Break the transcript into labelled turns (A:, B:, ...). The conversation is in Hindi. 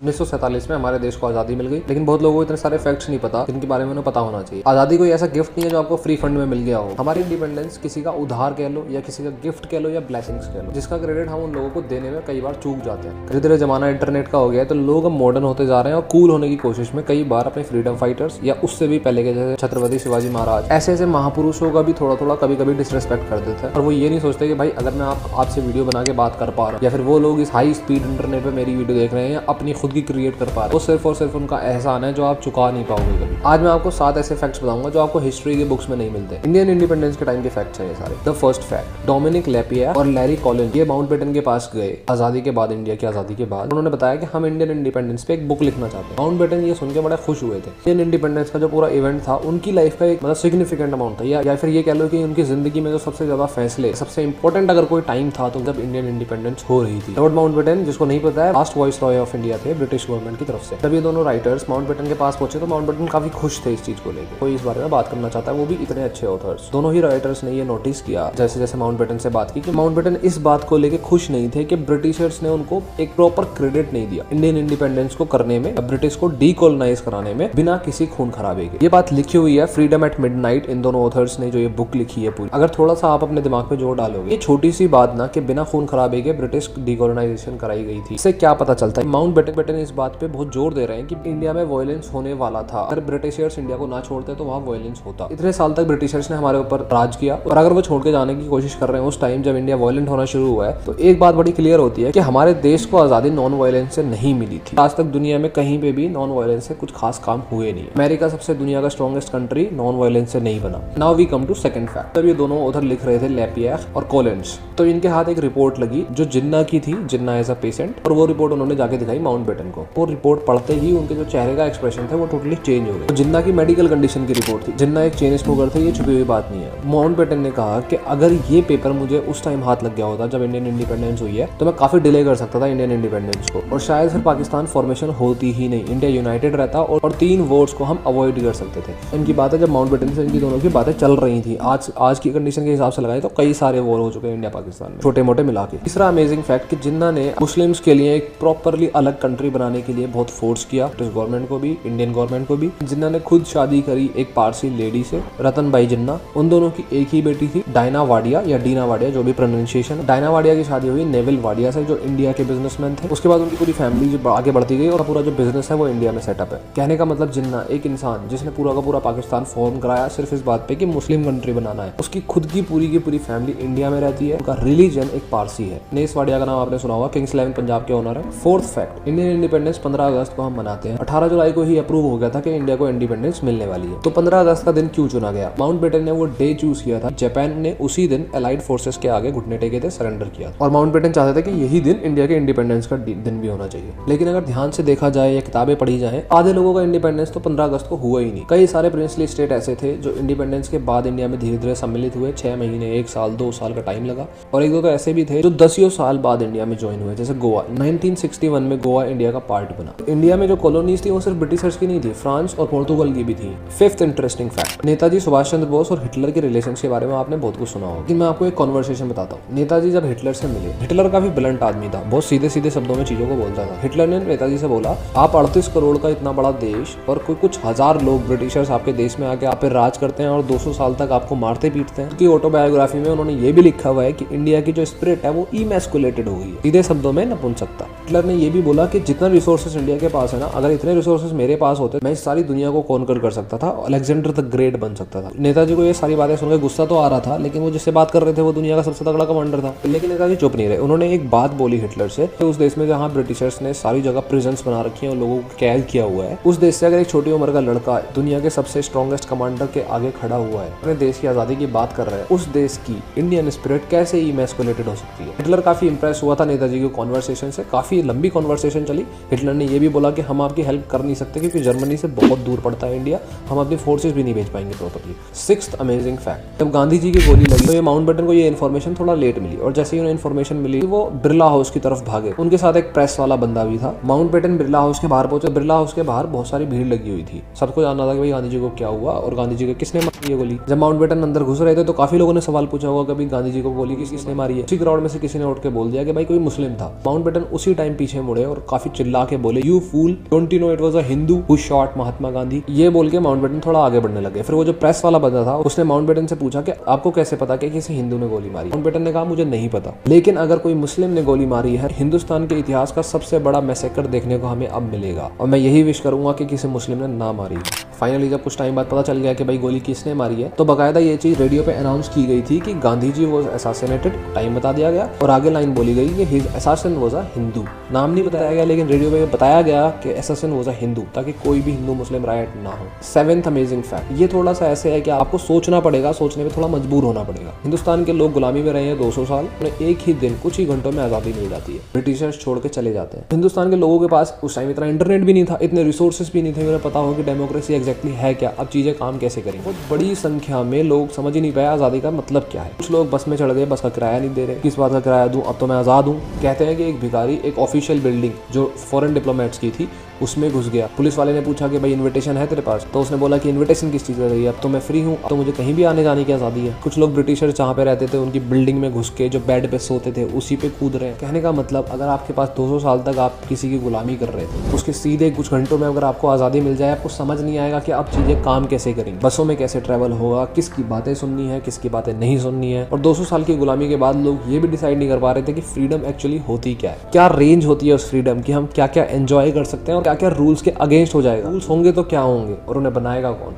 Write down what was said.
A: 1947 में हमारे देश को आजादी मिल गई, लेकिन बहुत लोगों को इतने सारे फैक्ट्स नहीं पता जिनके बारे में उन्हें पता होना चाहिए। आजादी कोई ऐसा गिफ्ट नहीं है जो आपको फ्री फंड में मिल गया हो। हमारी इंडिपेंडेंस किसी का उधार कह लो या किसी का गिफ्ट कह लो या ब्लेसिंग्स कह लो, जिसका क्रेडिट हम उन लोगों को देने में कई बार चूक जाते हैं। धीरे धीरे जमाना इंटरनेट का हो गया है, तो लोग अब मॉडर्न होते जा रहे हैं और कूल होने की कोशिश में कई बार अपने फ्रीडम फाइटर्स या उससे भी पहले के जैसे छत्रपति शिवाजी महाराज ऐसे महापुरुषों का भी थोड़ा थोड़ा कभी कभी डिसरेस्पेक्ट कर देते हैं। और वो ये नहीं सोचते कि भाई अगर मैं आपसे वीडियो बना के बात कर पा रहा हूँ या फिर वो लोग इस हाई स्पीड इंटरनेट पे मेरी वीडियो देख रहे हैं या अपनी खुद की क्रिएट कर पा रहे हैं, वो सिर्फ और सिर्फ उनका एहसान है जो आप चुका नहीं पाओगे कभी। आज मैं आपको 7 ऐसे फैक्ट्स बताऊंगा जो आपको हिस्ट्री की बुक्स में नहीं मिलते। इंडियन इंडिपेंडेंस के टाइम के फैक्ट्स हैं ये सारे। The first fact, Dominic Lapierre और लैरी कॉलिंस ये माउंटबेटन के पास गए आजादी के बाद, इंडिया की आजादी के बाद। उन्होंने बताया कि हम इंडियन इंडिपेंडेंस पे एक बुक लिखना चाहते हैं। माउंटबेटन ये सुन के बड़े खुश हुए थे। इंडियन इंडिपेंडेंस का जो पूरा इवेंट था उनकी लाइफ का एक मतलब सिग्निफिकेंट अमाउंट था, या फिर ये कह लो कि उनकी जिंदगी में जो सबसे ज्यादा फैसले, सबसे इंपॉर्टेंट अगर कोई टाइम था तो जब इंडियन इंडिपेंडेंस हो रही थी। लॉर्ड माउंटबेटन, जिसको नहीं पता है, last voice Roy of India थे ब्रिटिश गवर्नमेंट की तरफ से। जब ये दोनों राइटर्स माउंटबेटन के पास पहुंचे तो माउंटबेटन काफी खुश थे इस चीज को लेकर। कोई इस बारे में बात करना चाहता है, वो भी इतने अच्छे ऑथर्स। दोनों ही राइटर्स ने ये नोटिस किया जैसे जैसे माउंटबेटन से बात की कि माउंटबेटन इस बात को लेकर खुश नहीं थे कि ब्रिटिशर्स ने उनको एक प्रॉपर क्रेडिट नहीं दिया इंडियन इंडिपेंडेंस को करने में, ब्रिटिश को डीकोलोनाइज कराने में बिना किसी खून खराबे के। ये बात लिखी हुई है फ्रीडम एट मिडनाइट, इन दोनों ऑथर्स ने जो ये बुक लिखी है पूरी। अगर थोड़ा सा आप अपने दिमाग में जोर डालोगे, ये छोटी सी बात ना कि बिना खून खराबे के ब्रिटिश डीकोलोनाइजेशन कराई गई थी, इससे क्या पता चलता है? माउंटबेटन इस बात पे बहुत जोर दे रहे हैं कि इंडिया में वायलेंस होने वाला था। अगर ब्रिटिशर्स इंडिया को ना छोड़ते तो वहाँ वायलेंस होता। इतने साल तक ब्रिटिशर्स ने हमारे ऊपर राज किया और अगर वो छोड़ के जाने की कोशिश कर रहे हैं उस टाइम जब इंडिया वायलेंट होना शुरू हुआ है, तो एक बात बड़ी क्लियर होती है कि हमारे देश को आजादी नॉन वायलेंस से नहीं मिली थी। आज तक दुनिया में कहीं पे भी नॉन वायलेंस से कुछ खास काम हुए नहीं। अमेरिका सबसे दुनिया का स्ट्रॉन्गेस्ट कंट्री नॉन वायलेंस से नहीं बना। Now we come to second fact. तब ये दोनों उधर लिख रहे थे लेपियर और कॉलिंस, तो इनके हाथ एक रिपोर्ट लगी जो जिन्ना की थी, जिन्ना एज अ पेशेंट, और वो रिपोर्ट उन्होंने जाके दिखाई माउंटबेटन को। वो रिपोर्ट पढ़ते ही उनके जो चेहरे का एक्सप्रेशन था वो टोटली चेंज हो गया। तो जिन्ना की मेडिकल कंडीशन की रिपोर्ट थी। जिन्ना एक चेन स्मोकर थे, ये छुपी हुई बात नहीं है। माउंटबेटन ने कहा कि अगर ये पेपर मुझे उस टाइम हाथ लग गया होता जब इंडियन इंडिपेंडेंस हुई है तो मैं काफी डिले कर सकता था इंडियन इंडिपेंडेंस को, और शायद फिर पाकिस्तान फॉर्मेशन होती ही नहीं, इंडिया यूनाइटेड रहता और 3 वॉर्स को हम अवॉइड कर सकते थे। इनकी बात है जब माउंटबेटन से इनकी दोनों की बातें चल रही थी। आज की कंडीशन के हिसाब से लगाए तो कई सारे वॉर हो चुके हैं इंडिया पाकिस्तान में, छोटे मोटे मिला के। तीसरा अमेजिंग फैक्ट कि जिन्ना ने मुस्लिम्स के लिए एक प्रॉपरली अलग कंट्री बनाने के लिए बहुत फोर्स किया, ब्रिटिश गवर्नमेंट को भी, इंडियन गवर्नमेंट को भी। जिन्ना ने खुद शादी करी एक पारसी लेडी से, रतन बाई जिन्ना। उन दोनों की एक ही बेटी थी, डायना वाडिया या डीना वाडिया, जो भी प्रोनाउंसिएशन। डायना वाडिया की शादी हुई नेविल वाडिया से, जो इंडिया के बिजनेसमैन थे। उसके बाद उनकी पूरी फैमिली जो आगे बढ़ती गई और पूरा जो बिजनेस है वो इंडिया में सेटअप है। कहने का मतलब जिन्ना एक इंसान जिसने पूरा का पूरा पाकिस्तान फॉर्म कराया सिर्फ इस बात पे कि मुस्लिम कंट्री बनाना है, उसकी खुद की पूरी फैमिली इंडिया में रहती है, उनका रिलीजन एक पारसी है। नेस वाडिया का नाम आपने सुना होगा, किंग्स 11 पंजाब के ओनर है। फोर्थ फैक्ट, इंडियन इंडिपेंडेंस 15 अगस्त को हम मनाते हैं। 18 जुलाई को ही अप्रूव हो गया था कि इंडिया को इंडिपेंडेंस मिलने वाली है। तो 15 अगस्त का दिन क्यों चुना गया? माउंटबेटन ने वो डे चूज किया था। जापान ने उसी दिन अलाइड फोर्सेस के आगे घुटने टेके थे, सरेंडर किया, और माउंटबेटन चाहते थे कि यही दिन इंडिया के इंडिपेंडेंस का दिन भी होना चाहिए। लेकिन अगर ध्यान से देखा जाए या किताबें पढ़ी जाए, आधे लोगों का इंडिपेंडेंस तो 15 अगस्त को हुआ ही नहीं। कई सारे प्रिंसली स्टेट ऐसे थे जो इंडिपेंडेंस के बाद इंडिया में धीरे धीरे सम्मिलित हुए। 6 महीने, 1 साल, 2 साल का टाइम लगा। और 1-2 तो ऐसे भी थे जो 10 साल बाद इंडिया में ज्वाइन हुए, जैसे गोवा। 1961 में गोवा इंडिया का पार्ट बना। इंडिया में जो कॉलोनीज थी वो सिर्फ ब्रिटिशर्स की नहीं थी, फ्रांस और पोर्तुगल की भी थी। Fifth interesting fact, Netaji Subhash Chandra Bose और हिटलर के रिलेशन के बारे में आपने बहुत कुछ सुना होगा, लेकिन मैं आपको एक कॉन्वर्सेशन बताता हूँ। नेताजी जब हिटलर से मिले, हिटलर काफी ब्लंट आदमी था, बहुत सीधे सीधे शब्दों में चीजों को बोलता था। हिटलर ने नेताजी से बोला, आप 38 करोड़ का इतना बड़ा देश और कोई कुछ हजार लोग ब्रिटिशर्स आपके देश में आके आप पे राज करते हैं और 200 साल तक आपको मारते पीटते हैं। उनकी ऑटोबायोग्राफी में उन्होंने ये भी लिखा हुआ है कि इंडिया की जो स्पिरिट है वो इमैस्कुलेटेड हो गई है, सीधे शब्दों में नपुंसकता। हिटलर ने ये भी बोला कि जितना रिसोर्सेज इंडिया के पास है ना, अगर इतने रिसोर्सेज मेरे पास होते मैं इस सारी दुनिया को कॉन्कर कर सकता था, अलेक्जेंडर द ग्रेट बन सकता था। नेताजी को ये सारी बातें सुनकर गुस्सा तो आ रहा था, लेकिन वो जिससे बात कर रहे थे वो दुनिया का सबसे तगड़ा कमांडर था। लेकिन नेताजी चुप नहीं रहे। उन्होंने एक बात बोली हिटलर से, उस देश में जहाँ ब्रिटिशर्स ने सारी जगह प्रिजन्स बना रखी है और लोगों को कैद किया हुआ है, उस देश से अगर एक छोटी उम्र का लड़का दुनिया के सबसे स्ट्रॉन्गेस्ट कमांडर के आगे खड़ा हुआ है, अपने देश की आजादी की बात कर रहा है, उस देश की इंडियन स्पिरिट कैसे इमैस्कुलेटेड हो सकती है? हिटलर काफी इंप्रेस हुआ था नेताजी की कॉन्वर्सेशन से। काफी लंबी कॉन्वर्सेशन चली। हिटलर ने यह भी बोला कि हम आपकी हेल्प कर नहीं सकते क्योंकि जर्मनी से बहुत दूर पड़ता है इंडिया, हम अपनी फोर्सेस भी नहीं भेज पाएंगे प्रॉपर्ली। सिक्स्थ अमेजिंग फैक्ट, जब गांधी जी की गोली लगी तो ये माउंटबेटन को ये इन्फॉर्मेशन थोड़ा लेट मिली, और जैसे ही उन्हें इन्फॉर्मेशन मिली वो बिरला हाउस की तरफ भागे। उनके साथ एक प्रेस वाला बंदा भी था। माउंटबेटन बिरला हाउस के बाहर पहुंचे। बिरला हाउस के बाहर बहुत सारी भीड़ लगी हुई थी। सबको जानना था कि भाई गांधी जी को क्या हुआ और गांधी जी को किसने मारी ये गोली। जब माउंटबेटन अंदर घुस रहे थे तो काफी लोगों ने सवाल पूछा होगा कभी गांधी जी को गोली किसने मारी है। उसी क्राउड में से किसी ने उठ के बोल दिया कि भाई कोई मुस्लिम था। माउंटबेटन उसी टाइम पीछे मुड़े और काफी चिल्ला के बोले, you fool, don't you know it was a Hindu who shot Mahatma Gandhi. ये बोल के माउंटबेटन थोड़ा आगे बढ़ने लगे। फिर वो जो प्रेस वाला बंदा था उसने माउंटबेटन से पूछा कि आपको कैसे पता कि किसी हिंदू ने गोली मारी। माउंटबेटन ने कहा मुझे नहीं पता, लेकिन अगर कोई मुस्लिम ने गोली मारी है, हिंदुस्तान के इतिहास का सबसे बड़ा मैसेकर देखने को हमें अब मिलेगा और मैं यही विश करूंगा कि किसी मुस्लिम ने ना मारी। फाइनली जब कुछ टाइम बाद पता चल गया कि भाई गोली किसने मारी है, तो बकायदा ये चीज रेडियो पे अनाउंस की गई थी कि Gandhi ji was assassinated, time बता दिया गया और आगे लाइन बोली गई कि his assassin was a Hindu. नाम नहीं बताया गया लेकिन रेडियो पे बताया गया कि असैसिन वाज अ हिंदू, ताकि कोई भी हिंदू मुस्लिम राइट ना हो। 7th अमेजिंग फैक्ट, ये थोड़ा सा ऐसे है कि आपको सोचना पड़ेगा, सोचने में थोड़ा मजबूर होना पड़ेगा। हिंदुस्तान के लोग गुलामी में रहे हैं 200 साल, उन्हें एक ही दिन कुछ ही घंटों में आजादी मिल जाती है, ब्रिटिशर्स छोड़ के चले जाते हैं। हिंदुस्तान के लोगों के पास उस टाइम इतना इंटरनेट भी नहीं था, इतने रिसोर्सेज भी नहीं थे, उन्हें पता हो कि डेमोक्रेसी एग्जैक्टली है क्या, अब चीजें काम कैसे करें। बहुत बड़ी संख्या में लोग समझ ही नहीं पाए आजादी का मतलब क्या है। कुछ लोग बस में चढ़ गए, बस का किराया नहीं दे रहे, किस बात का किराया दूं, अब तो मैं आजाद हूं। कहते हैं कि एक भिखारी एक ऑफिशियल बिल्डिंग जो फॉरेन डिप्लोमेट्स की थी उसमें घुस गया। पुलिस वाले ने पूछा कि भाई इनविटेशन है तेरे पास, तो उसने बोला कि इनविटेशन किस चीज का है, अब तो मैं फ्री हूँ, तो मुझे कहीं भी आने जाने की आजादी है। कुछ लोग ब्रिटिशर्स जहाँ पे रहते थे उनकी बिल्डिंग में घुस के जो बेड पे सोते थे उसी पे कूद रहे हैं। कहने का मतलब अगर आपके पास 200 साल तक आप किसी की गुलामी कर रहे थे, उसके सीधे कुछ घंटों में अगर आपको आजादी मिल जाए, आपको समझ नहीं आएगा कि अब चीजें काम कैसे करेंगी, बसों में कैसे ट्रेवल होगा, किसकी बातें सुननी है, किसकी बातें नहीं सुननी है। और 200 साल की गुलामी के बाद लोग ये भी डिसाइड नहीं कर पा रहे थे कि फ्रीडम एक्चुअली होती क्या है, क्या रेंज होती है उस फ्रीडम की, हम क्या क्या एंजॉय कर सकते हैं और क्या क्या रूल्स के अगेंस्ट हो जाएगा। रूल्स होंगे तो क्या होंगे और उन्हें बनाएगा कौन।